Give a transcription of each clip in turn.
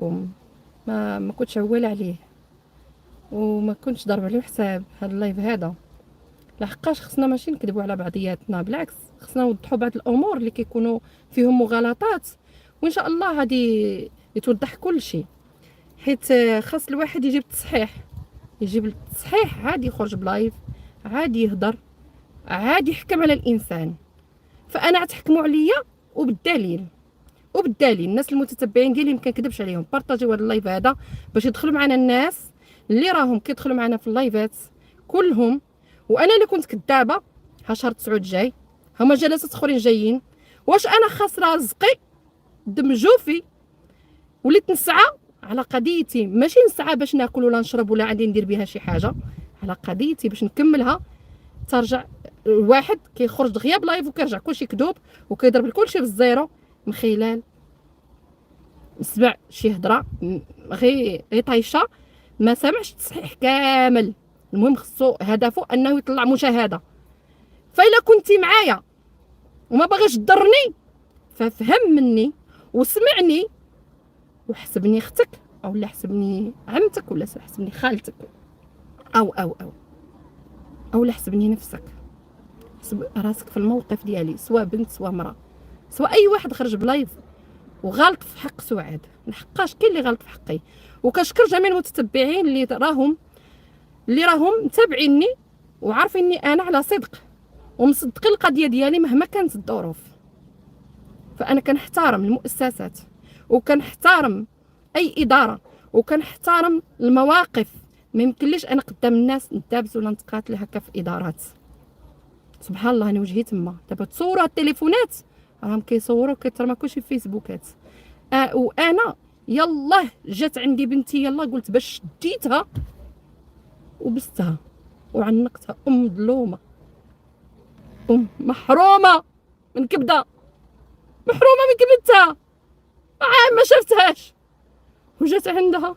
ما كنتش عواله عليه، وما كنتش ضاربه عليه حساب هذا اللايف هذا. لحقاش خصنا ماشي نكذبوا على بعضياتنا، بالعكس خصنا نوضحوا بعض الامور اللي كيكونوا فيهم مغالطات، وان شاء الله غادي يتوضح كل شيء. حيت خاص الواحد يجيب التصحيح، يجيب التصحيح، عادي يخرج بلايف، عادي يهضر، عادي يحكم على الانسان. فانا غتحكموا عليا وبالدليل، وبالتالي الناس المتتبعين ديالي ما كنكذبش عليهم. بارطاجيو هذا اللايف هذا باش يدخلوا معنا الناس اللي راهم كيدخلوا معنا في اللايفات كلهم. وانا اللي كنت كذابه، ها شهر 9 الجاي هما جلسات اخرين جايين. واش انا خاسره رزقي دم جوفي وليت نسعى على قضيتي؟ ماشي نسعى باش ناكل ولا نشرب ولا عندي ندير بها شي حاجه، على قضيتي باش نكملها. ترجع الواحد كيخرج دغيا بلايف وكيرجع كلشي كذوب وكيضرب كلشي بالزيرو من خلال نسمع شي هضره غير طايشه، ما سامعش التصحيح كامل. المهم خصو هدفه انه يطلع مشاهده. فإلا كنتي معايا وما باغيش تضرني ففهم مني وسمعني، وحسبني اختك او لا حسبني عمتك ولا حسبني خالتك او لا حسبني نفسك. حسب راسك في الموقف ديالي، سواء بنت سواء مراه سواء اي واحد خرج بلايف وغلط في حق سعاد. لحقاش كاين اللي غلط في حقي. وكنشكر جميع المتتبعين اللي راهم متابعيني وعارفيني انا على صدق ومصدقين القضيه ديالي مهما كانت الظروف. فانا كنحترم المؤسسات وكنحترم اي اداره وكنحترم المواقف. ما يمكنليش انا قدام الناس ندابز ولا نتقاتل هكا في ادارات. سبحان الله، انا وجهي تما. دابا تصوروا التليفونات راهم كيصوروا كيترمى كلشي في فيسبوكات. وانا يلاه جات عندي بنتي، يلا قلت باش شديتها وبستها وعنقتها. ام ظلومه، ام محرومه من كبده، محرومه من كبدتها، ما شفتهاش. وجات عندها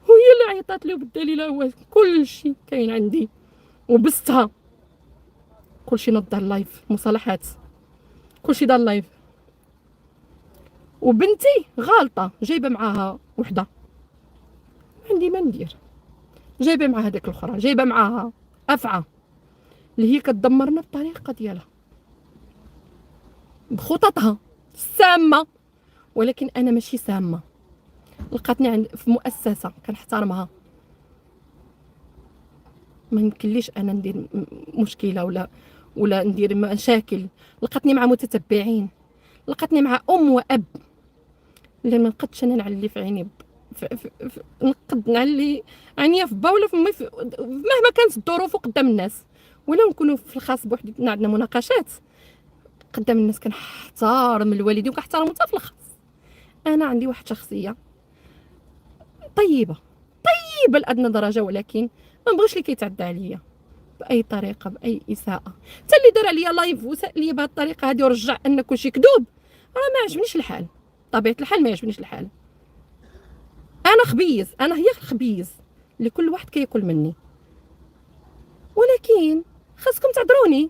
وهي اللي عيطات لي، وبالدليل هو كل شيء كاين عندي وبستها. كل شيء نض على اللايف، مصالحات، كل شيء دار اللايف. وبنتي غالطه جايبه معاها وحده، عندي ما ندير. جايبه معاها هذيك الاخرى، جايبه معاها افعى اللي هي كتدمرنا بالطريقه ديالها بخططها السامه. ولكن انا ماشي سامه. لقاتني عند في مؤسسه كنحترمها، ما يمكنليش انا ندير مشكله ولا ندير مشاكل. لقاتني مع متتبعين، لقاتني مع ام واب اللي ما نقدش انا نعلي في عيني نقد نعلي عينيا في با ولا في مي مهما كانت الظروف قدام الناس. ولا نكونوا في الخاص بوحدنا عندنا مناقشات قدام الناس كنحترم الوالدين وكنحترم حتى في الخاص. انا عندي واحد شخصيه طيبه لادنى درجه، ولكن ما نبغيش اللي كيتعدى عليا باي طريقه، باي اساءه. حتى اللي دار عليا لايف وسال لي بهذه الطريقه هذه ورجع ان كلشي كذوب، راه ما عجبنيش الحال. طبيعه الحال ما يعجبنيش الحال. انا خبيز، انا هي الخبيز اللي كل واحد كياكل مني. ولكن خاصكم تعذروني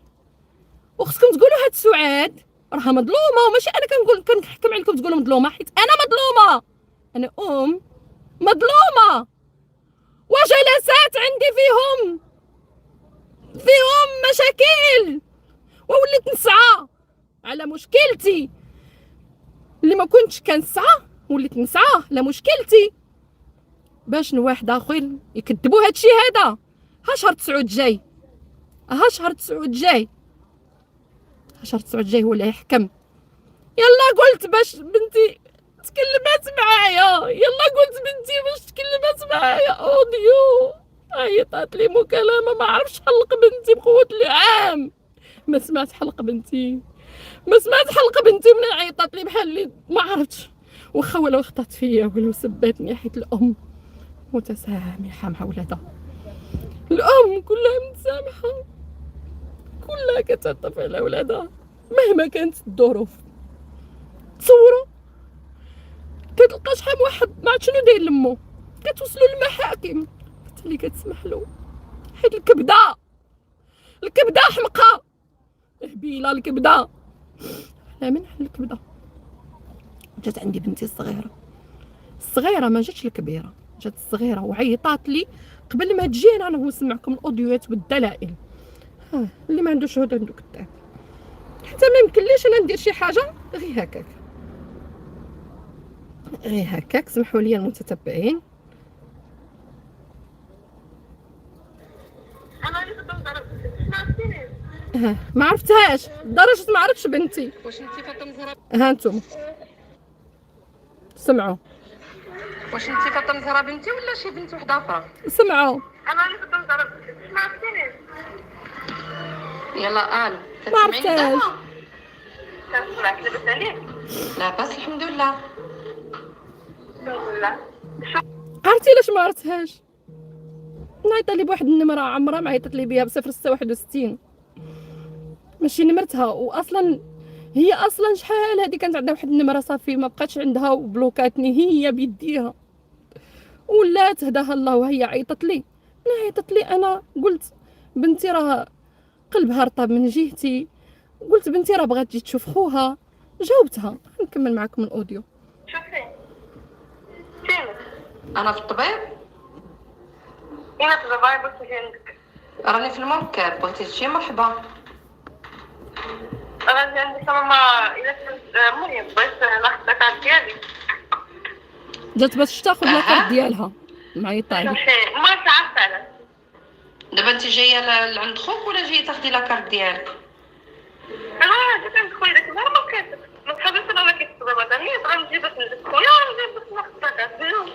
وخاصكم تقولوا هاد سعاد راها مظلومه، وماشي انا كنحكم عليكم تقولوا مظلومه، حيت انا مظلومه. انا مظلومه وجلسات عندي فيهم مشاكل، ووليت نسعى على مشكلتي اللي ما كنتش كنسعى. وليت نسعى على مشكلتي باش واحد اخر يكذبوا هادشي هذا. ها شهر 9 الجاي، ها شهر 9 الجاي، ها شهر 9 الجاي هو اللي يحكم. يلا قلت باش بنتي تكلمات معايا، يلا قلت بنتي باش تكلمات معايا اوديو، عيطات لي مكالمه ما عرفتش حلق بنتي بقوه العام. ما سمعت حلق بنتي، ما سمعت حلق بنتي من عيطات لي بحال اللي ما عرفتش. واخا ولو خطات فيا ولو سباتني، حيت الام متسامحه مع ولادها، الام كلها متسامحه، كلها كتعطف على ولادها مهما كانت الظروف. تصوروا كتلقى شحال من واحد ما عرفت شنو داير لمو، كتوصلوا للمحاكم حتى اللي كتسمح له. حيت الكبده حمقى هبيله، الكبده لا من الكبده. جات عندي بنتي الصغيره الصغيره ما جاتش الكبيره، جات الصغيره وعيطات لي قبل ما تجي. انا نسمعكم الاوديوات بالدلائل. اللي ما عندوش شهود عنده كذاب. حتى ما يمكنليش انا ندير شي حاجه غير هكاك، غير هكاك. سمحوا لي المتتبعين. ما عرفتهاش لدرجه ما عرفتش بنتي. واش انت فاطمه زهره؟ ها انتم سمعوا، واش انت فاطمه زهره بنتي ولا شي بنت وحده اخرى؟ سمعوا. انا اللي فاطمه زهره بنتي، ما عرفتينيش. يلا الو، ما عرفتهاش. كنسمعك لاباس عليك؟ لاباس الحمد لله. الحمد لله. عرفتي علاش ما عرفتهاش؟ نعيط لي بواحد النمره عمرها ما عيطت لي بها، ب0661 ماشي نمرتها. واصلا هي اصلا شحال هذه كانت عندها واحد النمره صافي ما بقاتش عندها وبلوكاتني هي بيديها، ولات هداها الله وهي عيطت لي. انا قلت بنتي راه قلبها رطب من جهتي، قلت بنتي راه بغات تجي تشوف خوها. جاوبتها. نكمل معكم الاوديو. شوفي فينك؟ انا في الطبيب. انا في الطبيب بس عندك. راني في المركب، بغيتي تجي مرحبا. راني عندي ماما الا كنت المهم بغيت ناخذ الكارت ديالي. جات باش تاخذ لاكارت ديالها معيطه عليك. ما تعرفت علاش. دابا انت جايه لعند خوك ولا جايه تاخدي لاكارت ديالك؟ انا جيت عند خويا داك النهار ما كانت ما تحبش انا كيتصدم هذا نيت غنجيب لك خويا ونجيب لك ناخذ لاكارت.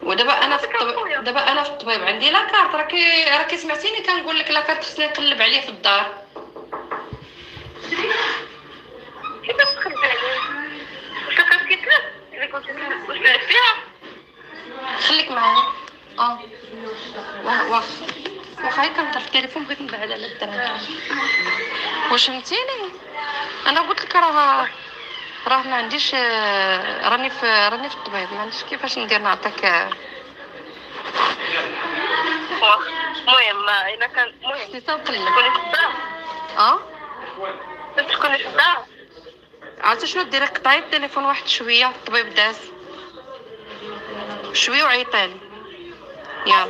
ودابا انا في الطبيب، دابا انا في الطبيب عندي لاكارت. راكي سمعتيني كنقول لك لاكارت خصني نقلب عليه في الدار. كيفاش تقلب عليه؟ واش لاكارت كيتلف اللي كنتي واش فيها؟ خليك معايا. واخا كنهضر في التليفون بغيت نبعد على الدراري. واش فهمتيني؟ انا قلت لك راه ما عنديش، راني في الطبيب، ما عنديش كيفاش ندير نعطيك. المهم الا كان المهم تكوني في الدار. تكوني في الدار. عرفتي شنو ديري؟ قطعي التليفون واحد شويه، الطبيب داز شويه وعيطيلي. يلا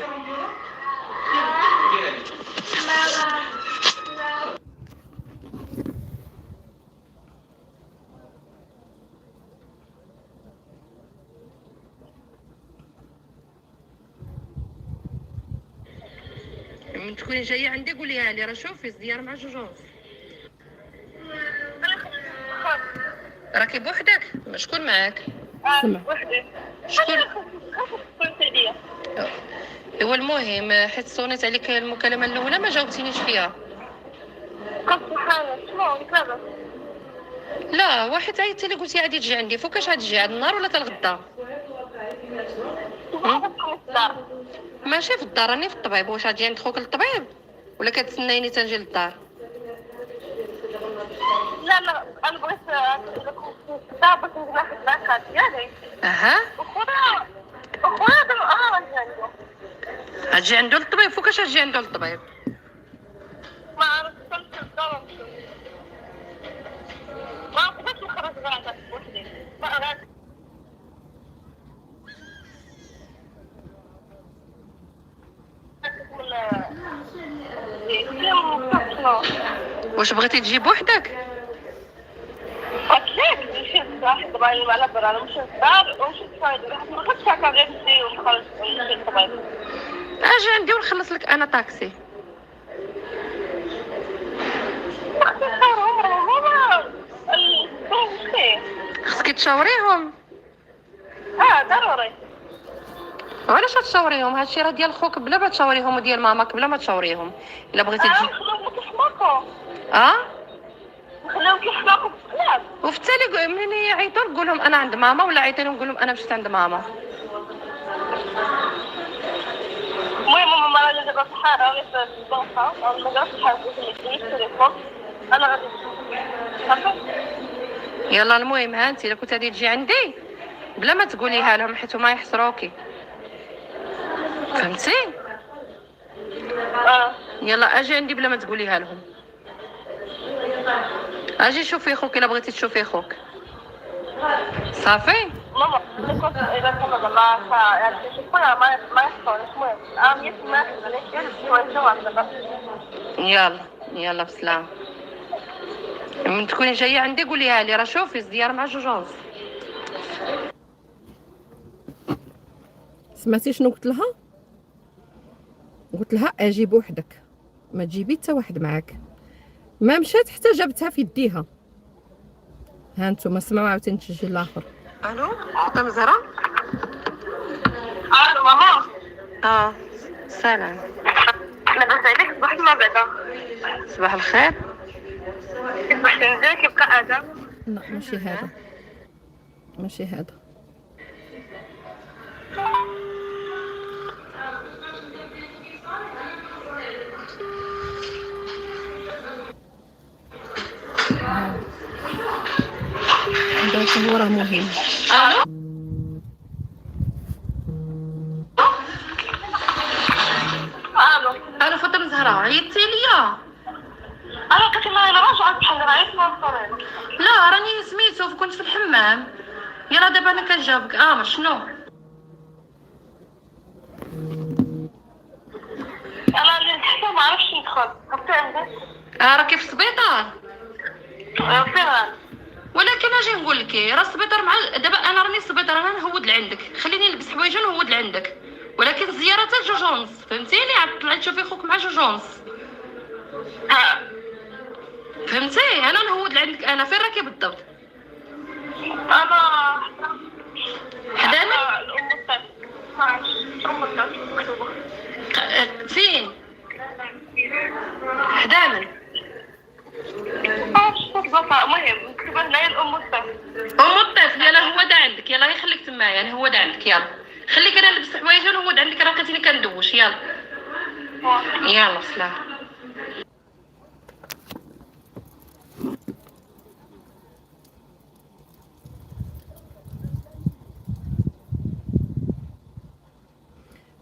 من تكوني جايه عندي قوليها لي. راه شوفي الزياره مع جوجوز. راكي بوحدك؟ شكون معاك؟ وحدي. شكون؟ هو المهم حيت صونيت عليك المكالمه الاولى ما جاوبتينيش فيها. كنت حالة شنو كذا؟ لا واحد عيطتي لي قلتي عادي تجي عندي. فوقاش غتجي هاد النهار ولا الغدا؟ ماشي في الدار، راني في الطبيب. واش غتجي عند خوك للطبيب ولا كتسنايني تنجي للدار؟ لا انا بغيت الدار باش ناخذ لاكارت ديالي. وخويا غتجي عنده للطبيب. فوقاش غتجي عنده للطبيب؟ ما عرفتش. كنت في الدار ما نقدرش نخرج غير عندك بوحدي. واش بغيتي تجي بوحدك؟ قلت لك مشيت واحد باين على برا. انا مشيت للدار ومشيت صايد ما خدتش هكا غير نجي ونخرج ونمشي للطبيب. اجي عندي ونخلص لك انا طاكسي. خصك تشاوريهم. ضروري. علاش تشاوريهم؟ هادشي راه ديال خوك بلا ما تشاوريهم، وديال ماماك بلا ما تشاوريهم. الا بغيتي تجي نخليوهم كيحماقوا. نخليوهم كيحماقوا بزاف. وفي التالي منين يعيطوا نقول لهم انا عند ماما، ولا عيطوا نقول لهم انا مشيت عند ماما. المهم ماما راني دابا في الحاره، راني في البنكه، راني مازال في الحاره في التليفون. انا غادي صافي. يلا المهم انت الا كنت غادي تجي عندي بلا ما تقوليها لهم حيت هما يحصروكي، فهمتي؟ يلا اجي عندي بلا ما تقوليها لهم. اجي شوفي خوك الا بغيتي تشوفي خوك. صافي. ماما كنت إذا كنا جماعة يعني شوفونا ما يحصل المهم يسمع ليش شوي شوي يلا يلا بسلام. من تكوني جايه عندي قوليها لي، راه شوفي الزياره مع جوجونس. سمعتي شنو قلت لها؟ قلت لها اجي بوحدك، ما تجيبي حتى واحد معاك. ما مشات حتى جابتها في يديها. ها انتم سمعوا عاوتاني التسجيل الاخر. الو فاطمه زهره. الو ماما. سلام. لاباس عليك؟ صباح ما بعدا. صباح الخير. كيفاش ندير كيبقى ادم؟ لا ماشي هذا، ماشي هذا. هذا هو راه مهم. الو فاطمه زهره، عيطتي ليا؟ انا قلت لها انا راجعه بحال عيط ما وصلت. لا راني سميتو كنت في الحمام. يلا دابا انا كنجاوبك. شنو؟ انا اللي حتى ما عرفتش ندخل. عرفتي عندك؟ راكي في السبيطار. فين؟ ولكن اجي نقول لك راه السبيطار مع دابا انا راني السبيطار، انا نهود لعندك، خليني نلبس حوايجي ونهود لعندك، ولكن الزياره تاع جوجونس فهمتيني. عاد طلعت تشوفي خوك مع جوجونس. فهمتي؟ انا نهود لعندك. انا فين راكي بالضبط؟ انا حدانا الام الطفل. ما عرفتش ام الطفل مكتوبه فين؟ حدانا بالضبط. المهم مكتوبه هنايا الام الطفل. ام الطفل يلا هو دا عندك. يلا غير خليك تما، يعني هو دا عندك. يلا خليك انا نلبس حوايجي ونهود عندك، راه لقيتيني كندوش. يلا يلا سلام.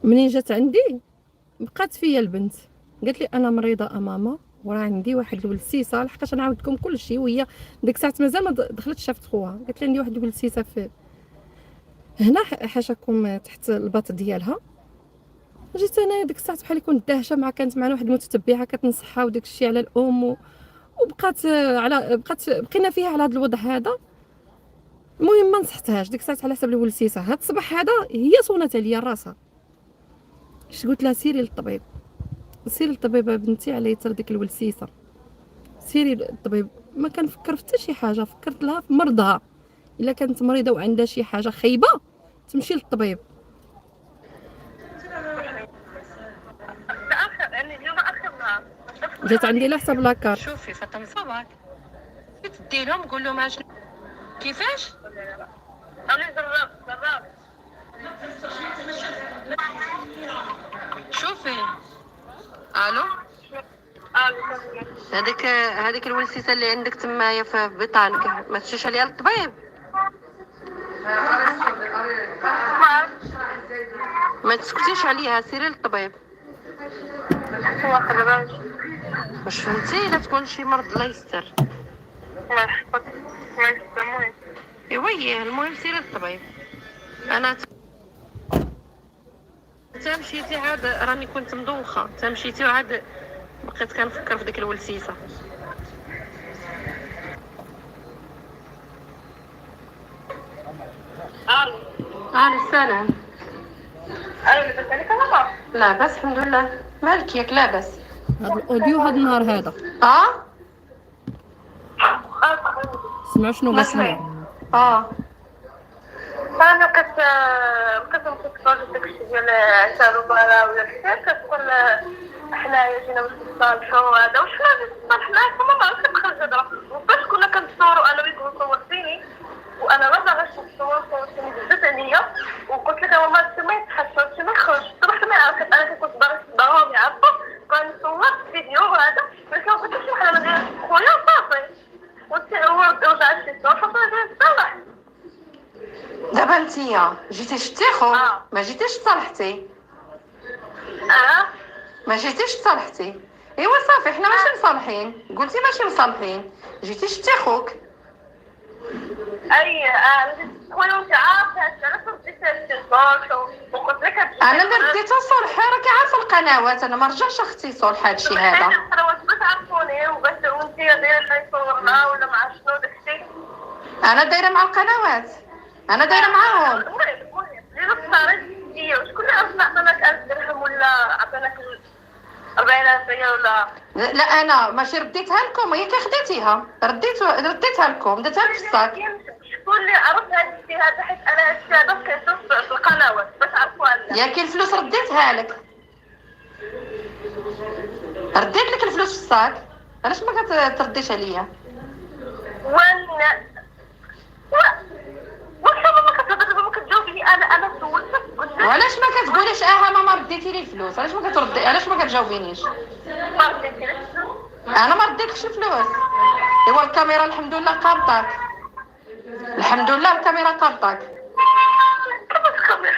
منين جات عندي بقات فيا البنت، قالت لي انا مريضه ماما، وراه عندي واحد الولسيسه. لحقاش نعاود لكم كل شيء، وهي ديك الساعه مازال ما دخلتش شافت خوها. قالت لي عندي واحد الولسيسه في هنا حاشاكم تحت الباط ديالها. جيت انا ديك الساعه بحال كنت داهشه مع كانت معنا واحد المتتبعه كتنصحها وداك الشيء على الام وبقات بقينا فيها على هذا الوضع هذا. المهم ما نصحتهاش ديك الساعه على حساب الولسيسه. هاد الصباح هذا هي صونات عليا راسها. اش قلت لها سيري للطبيب، سيري للطبيب بنتي على يتر ديك الولسيسه، سيري للطبيب. ما كنفكر في حتى شي حاجه، فكرت لها في مرضها. الا كانت مريضه وعندها شي حاجه خايبه تمشي للطبيب. جات عندي على حساب لاكار. شوفي فاطمه صباك تدي لهم قول لهم شنو كيفاش. انا جربت شوفي. الو هذيك الولسيسه اللي عندك تمايا في بطانك ما تمشيش عليها للطبيب. ما تسكتيش عليها، سيري للطبيب. واش فهمتي؟ لا تكون شي مرض الله يستر. ايوا المهم سيري للطبيب. انا تمشيتي عاد راني كنت مدوخه، تمشيتي عاد بقيت كنفكر في ديك الولسيسه. السلام. لاباس عليك ماما؟ لاباس الحمد لله. مالك ياك لاباس؟ هذا الاوديو هذا النهار هذا سمعوا شنو قالت لي. انا بقيت نفكر في داكشي ديال عتاروبه ولا كذا. كتقول حنايا جينا باش نصالحوا هذا واش غادي نصالح معاك. ما عرفتش نخرج هضره. وفاش كنا كنتصوروا انا وياك صورتيني وانا ما باغاش نتصور، صورتيني بزاف عليا وقلت لك ماما انت ما يتحسبش ما يخرجش. صبحت ما عرفت انا كنت باغا نصدرهم يعرفوا بغا نصور فيديو هذا باش ما قلتش شي حاجه ديال خويا صافي. هو رجعت شي صور فصافي نصالح. دابا انتيا جيتي شتي خوك ما جيتيش تصالحتي. ما جيتيش تصالحتي. ايوا صافي حنا ماشي مصالحين. قلتي ماشي مصالحين، جيتي شتي خوك. اي خويا وانت عارفه علاش رديت التليفون وقلت لك انا اللي رديتها صلح، راكي عارفه القنوات، انا ما رجعش اختي صلح هادشي هذا. القنوات باش تعرفوني وباش وانت دايره لي صورنا ولا مع شنو داكشي. انا دايره مع القنوات، انا دايره معاهم. المهم اللي صارت هي وشكون اللي عرف عطاناك 1000 درهم ولا عطاناك 40,000 ريال ولا لا انا ماشي رديتها لكم، هي كي خديتيها رديتها لكم، درتها في الصاك. شكون اللي عرف هذا الشيء هذا؟ حيت انا هذا الشيء هذا كنشوف في القنوات باش عرفوها الناس. ياك الفلوس رديتها لك، رديت لك الفلوس في الصاك، علاش ما كترديش عليا؟ واش ما كتهضر ما كتجاوبني؟ انا سولتك قلت لك وعلاش ما كتقوليش ماما رديتي لي الفلوس؟ علاش ما كتردي؟ علاش ما كتجاوبينيش؟ ما رديتيليش الفلوس. انا ما رديتلكش الفلوس. ايوا الكاميرا الحمد لله قابطاك، الحمد لله الكاميرا قابطاك. كيفاش خبر؟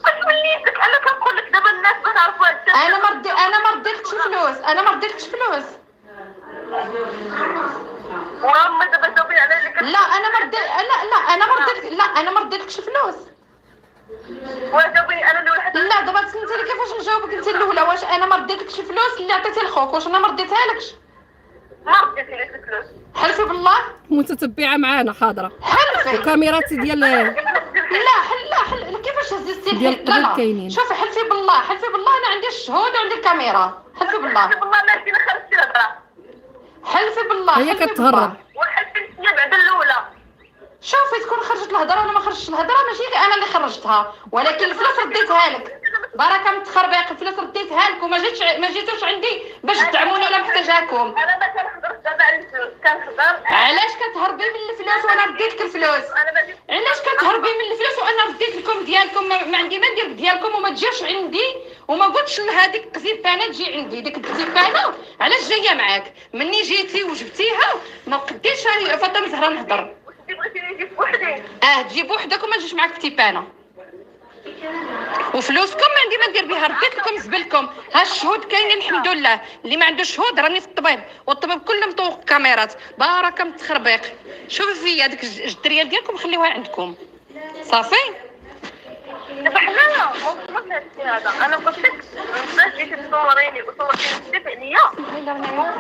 واش وليتك انا كنقول لك دابا الناس ما تعرفوا هاد الشيء. انا ما رديتلكش فلوس، انا ما رديتلكش فلوس. وما دابا جاوبي على اللي لا انا ما رديت، انا ما رديتلكش فلوس. وجاوبي انا اللي واحد. لا دابا انت اللي كيفاش نجاوبك انت الاولى؟ واش انا ما رديتلكش فلوس اللي عطيتي لخوك؟ واش انا ما رديتها لكش؟ ما رديتيليش الفلوس. حلفي بالله، متتبعه معانا حاضره حلفي. الكاميرات ديال لا حل كيفاش هزيتي ديال الحل؟ لا القبل كاينين. شوفي حلفي بالله، حلفي بالله، انا عندي الشهود وعندي الكاميرا، حلفي بالله، والله ما كاين خرجت الهضره. حلفي بالله. هي حلفي كتهرب. بالله. واحد الثانيه بعد الاولى. شوفي تكون خرجت الهضره ولا ما خرجتش الهضره، ماشي انا اللي خرجتها، ولكن الفلوس رديتها لك. بركه من التخربيق، الفلوس رديتها لكم، ما جيتوش عندي باش تدعموني ولا محتاجاكم. انا ما كنهضرش دابا على الفلوس، كنهضر علاش كتهربي من الفلوس وانا رديت لك الفلوس؟ انا ما جيتش. علاش كتهربي من الفلوس وانا رديت لكم ديالكم؟ ما عندي ما ندير ديالكم وما تجيوش عندي، وما قلتش لهذيك الزبانه تجي عندي. ديك الزبانه علاش جايه معاك؟ مني جيتي وجبتيها ما قديتش فاطمه زهره نهضر. بغيتي نجيب وحدي. تجيب وحدك وما تجيش معاك التيبانه. وفلوسكم ما عندي ما ندير بها، رديت لكم زبلكم. ها الشهود كاينين الحمد لله، اللي ما عنده شهود راني في الطبيب، والطبيب كله مطوق كاميرات. بركه من التخربيق. شوفي فيا ديك الجدريه ديالكم خليوها عندكم صافي. دابا حنا موضوع هذا الشيء هذا انا قلت لك باش جيتي تصوريني وصورتيني كتب عليا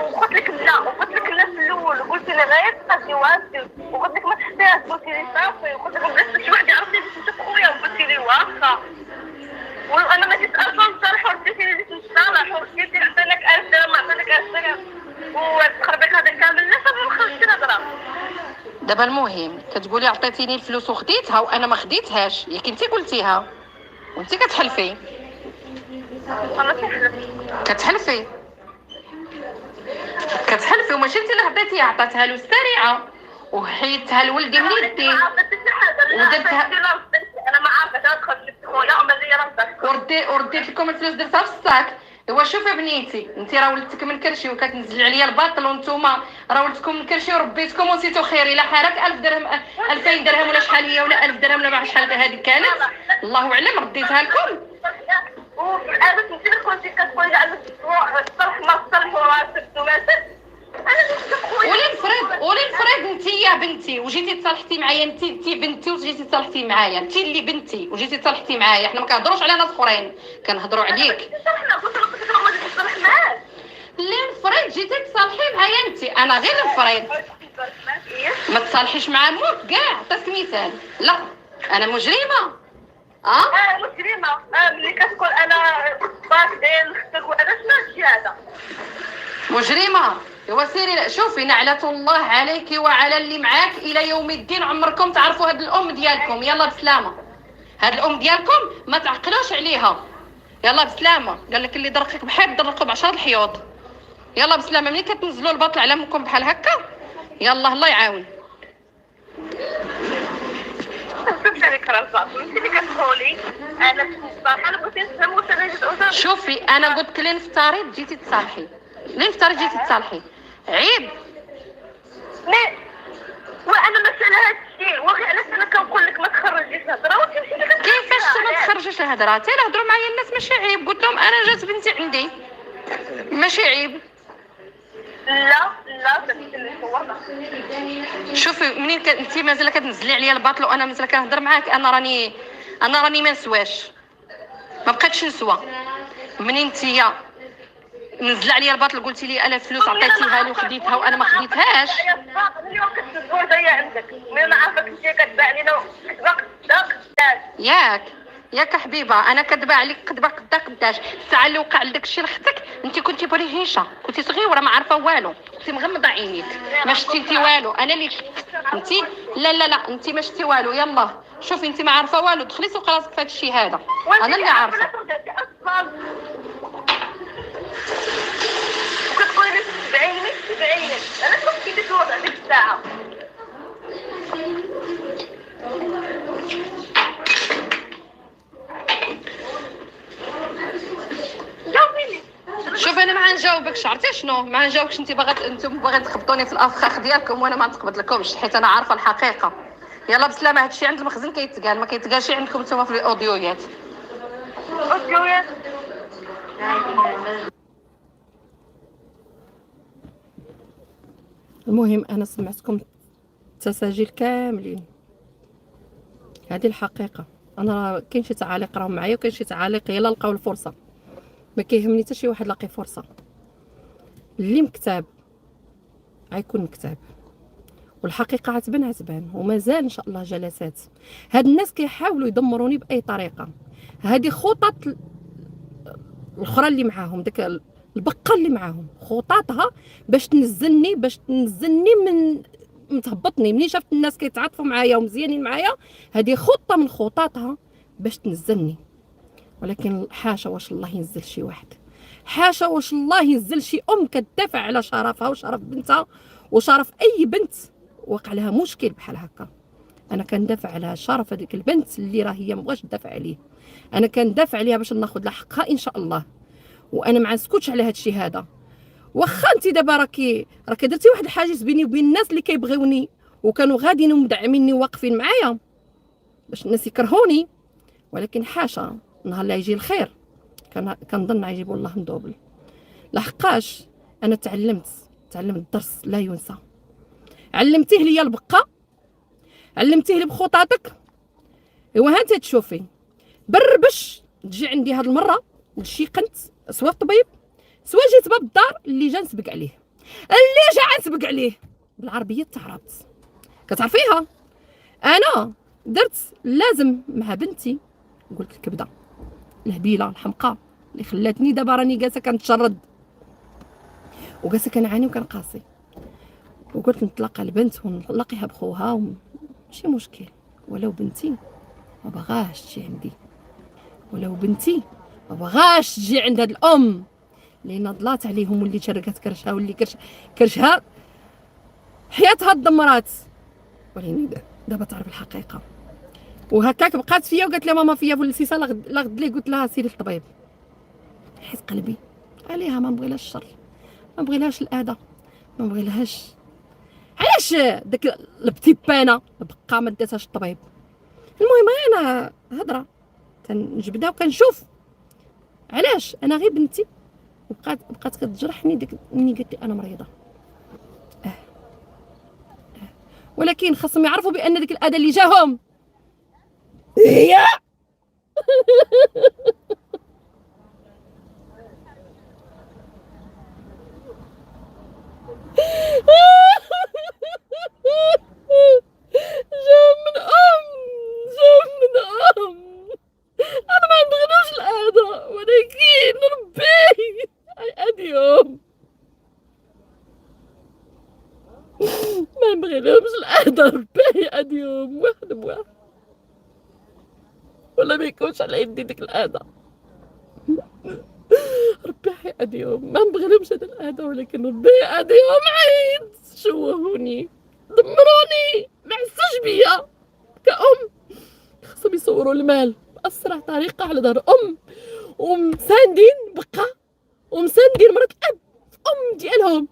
وقلت لك لا، وقلت لك لا في الاول وقلت لي غير تقدي واسي وقلت لك ما تحتاج، قلت لي صافي وقلت لك بلاش شي واحد يعرفني باش انت خويا وقلت لي واخا. وانا ما جيت اصلا نصالح ورديتي لي جيت نصالح ورديتي عطيناك 1000 درهم عطيناك 1000 درهم والتخربيق هذا كامل لا صافي ما خرجتش الهضره. دابا المهم كتقولي عطيتيني الفلوس وخديتها وانا ما خديتهاش، ياك انت قلتيها وانت كتحلفي. انا كنحلف. كتحلفي وماشي انت اللي عطيتيها، عطاتها له السريعه وحيدتها لولدي من يدي ودرتها. انا ما عارفه ادخل شفت خويا ومازال ورديت لكم الفلوس درتها في الصاك. ايوا شوفي بنيتي، انت راه ولدتك من كرشي وكتنزل عليا الباطل، وانتوما راه ولدتكم من كرشي وربيتكم ونسيتو خيري. لا حالك 1000 درهم 2000 درهم ولا شحال هي ولا 1000 درهم ولا ما شحال هذه كانت الله اعلم رديتها لكم. وعادة انت اللي كنتي كتقولي على الصلح ما الصلح وراسك وماسك. ولي نفرض انت يا بنتي وجيتي تصالحتي معايا، انت بنتي وجيتي تصالحتي معايا، انت اللي بنتي وجيتي تصالحتي معايا. حنا ما كنهضروش على ناس اخرين، كنهضروا عليك. قلت لك ما غاديش نصالح معاك. اللي نفرض جيتي تصالحي معايا انت، انا غير نفرض. ما تصالحيش مع موت كاع. عطيتك مثال. لا انا مجرمه. مجرمه. ملي كتقول انا باك ديال اختك وهذا شنو هادشي هذا؟ مجرمه. ايوا سيري شوفي نعلة الله عليك وعلى اللي معاك الى يوم الدين. عمركم تعرفوا هاد الام ديالكم. يلا بسلامه. هاد الام ديالكم ما تعقلوش عليها. يلا بسلامه. قال لك اللي درقك بحيط درقوا ب10 الحيوط. يلا بسلامه. ملي كتنزلوا الباطل على امكم بحال هكا يلا الله يعاون. شوفي عليك راه انت اللي كتقولي انا صراحه انا بغيت نفهم واش انا جيت شوفي انا قلت لي نفترض جيتي تصالحي، ليه نفترض جيتي تصالحي؟ عيب. لا وانا ما سال هذا الشيء وغير علاش انا كنقول لك ما تخرجيش الهضره وتمشي لك. كيفاش ما تخرجوش الهضره؟ تيهضروا معايا الناس ماشي عيب. قلت لهم انا جات بنتي عندي ماشي عيب. لا شوفي منين انت مازال كتنزلي عليا الباطل وانا مازال كنهضر معاك. انا راني ما نسواش، ما بقيتش نسوى. منين انت نزل عليا الباطل قلتي لي انا فلوس عطيتيها لي وخديتها وانا ما خديتهاش. اليوم كنت الزور جايه عندك ملي نعرفك انت كتباع لينا ياك حبيبه، انا كدبا عليك كدبا قداش. الساعه اللي وقع لك الشيء لختك انت كنتي بريهيشه، كنتي صغيره ما عارفه والو، كنتي مغمضه عينيك ما شتيتي والو. انا اللي انت لا انت ما شتي والو. يلا شوفي انت ما عارفه والو، دخلي سوق راسك في هذا الشيء هذا. انا اللي عارفه. وكتقولي لي تبعيني انا كنت كيدير هذيك الساعه. شوف انا ما نجاوبكش، عرفتي شنو؟ ما نجاوبكش. انتم باغي تخبطوني في الافخاخ ديالكم وانا ما نتقبض لكمش حيت انا عارفه الحقيقه. يلا بسلامه. هادشي عند المخزن كيتقال، ما كيتقالش عندكم نتوما في الاوديويات. المهم انا سمعتكم التساجيل كاملين، هذه الحقيقه. انا كاين شي تعاليق راهم معايا وكاين شي تعاليق يلا لقاو الفرصه، ما كيهمني حتى شي واحد لاقي فرصه. اللي مكتاب غيكون مكتاب والحقيقه عتبان ومازال ان شاء الله جلسات. هاد الناس كيحاولوا يدمروني باي طريقه. هذه خطط الاخرى اللي معاهم، داك البقه اللي معاهم خططها باش تنزلني من تهبطني. منين شافت الناس كيتعاطفوا معايا ومزيانين معايا، هذه خطه من خططها باش تنزلني. ولكن حاشا واش الله ينزل شي واحد، حاشا واش الله ينزل شي ام كتدافع على شرفها وشرف بنتها وشرف اي بنت وقع لها مشكل بحال هكا. انا كندافع على شرف هذيك البنت اللي راه هي مبغاش تدافع عليه. انا كندافع عليها باش ناخذ لها حقها ان شاء الله. وانا ما نسكتش على هذا الشيء هذا. واخا انت دابا راكي درتي واحد الحاجز بيني وبين الناس اللي كيبغيوني وكانوا غاديين ومدعميني وواقفين معايا باش الناس يكرهوني، ولكن حاشا نهار اللي يجي الخير كنظن غيجيبوا الله مدوبل. لحقاش انا تعلمت درس لا ينسى. علمتيه ليا البقه، علمتيه لي بخططك. ايوا ها انت تشوفي بربش تجي عندي هاد المره نشي قنت سوا الطبيب سوا جيت باب الدار اللي جا نسبق عليه بالعربيه تعرفت كتعرفيها. انا درت لازم مع بنتي، قلت الكبده الهبيله الحمقى اللي خلاتني دابا راني جالسه كنتشرد وجالسه كنعاني وكنقاسي، وقلت نتلاقى البنت ونلاقيها بخوها ماشي مشكل. ولو بنتي ما بغاش تجي عندي، ولو بنتي ما بغاش تجي عند هاد الام اللي نضلات عليهم واللي تشرقت كرشها واللي كرشها حياتها تدمرات. ولكن دابا تعرف الحقيقه. وهكاك بقات فيا وقالت لي ماما فيا فلسيسه لا غد لي. قلت لها سيري للطبيب حيت قلبي عليها، ما نبغيلهاش الشر، ما نبغيلهاش الاذى، ما نبغيلهاش. علاش داك البتيبانه بقى ما داتهاش الطبيب؟ المهم انا هضره تنجبدها وكنشوف علاش انا غير بنتي بقات كتجرحني ديك ملي قالت لي انا مريضه. ولكن خاصهم يعرفوا بان ديك الاذى اللي جاهم هي جاهم من ام. انا ما نبغيلوش الاذى، ولكن ربي اديهم ما نبغيلهمش الاذى. ربي اديهم واحد بواحد، ولا ما يكونش على يدي ديك الاذى. ربي حيأذيهم، ما نبغيلهمش هذا الاذى، ولكن ربي يأذيهم. عيد شوهوني دمروني، ما حسوش بيا كأم. خاصهم يصوروا المال بأسرع طريقة على دار أم، ومساندين بقى ومساندين مرات الأب في أم ديالهم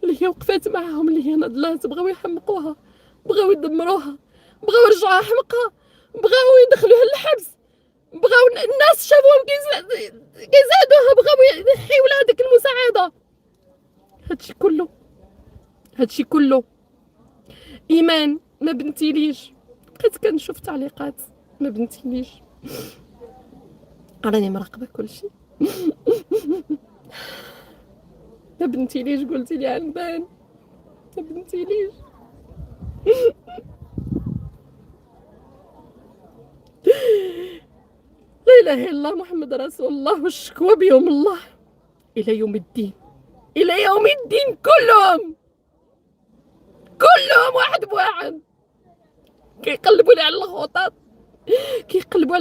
اللي هي وقفات معاهم، اللي هي نضلات بغاو يحمقوها، بغاو يدمروها، بغاو يرجعوها حمقى، بغاو يدخلوها للحبس، بغاو الناس شافوهم كيزادوها، بغاو يحيوا لها ديك المساعدة. هادشي كله هادشي كله ايمان ما بنتيليش، بقيت كنشوف تعليقات ما بنتيليش، راني مراقبه كلشي. ما بنتيليش، قلتي لي عنبان ما بنتيليش. لا اله الا الله محمد رسول الله، والشكوى بيوم الله الى يوم الدين، الى يوم الدين. كلهم واحد بواحد كيقلبوا لي على الخطط، كيقلبوا على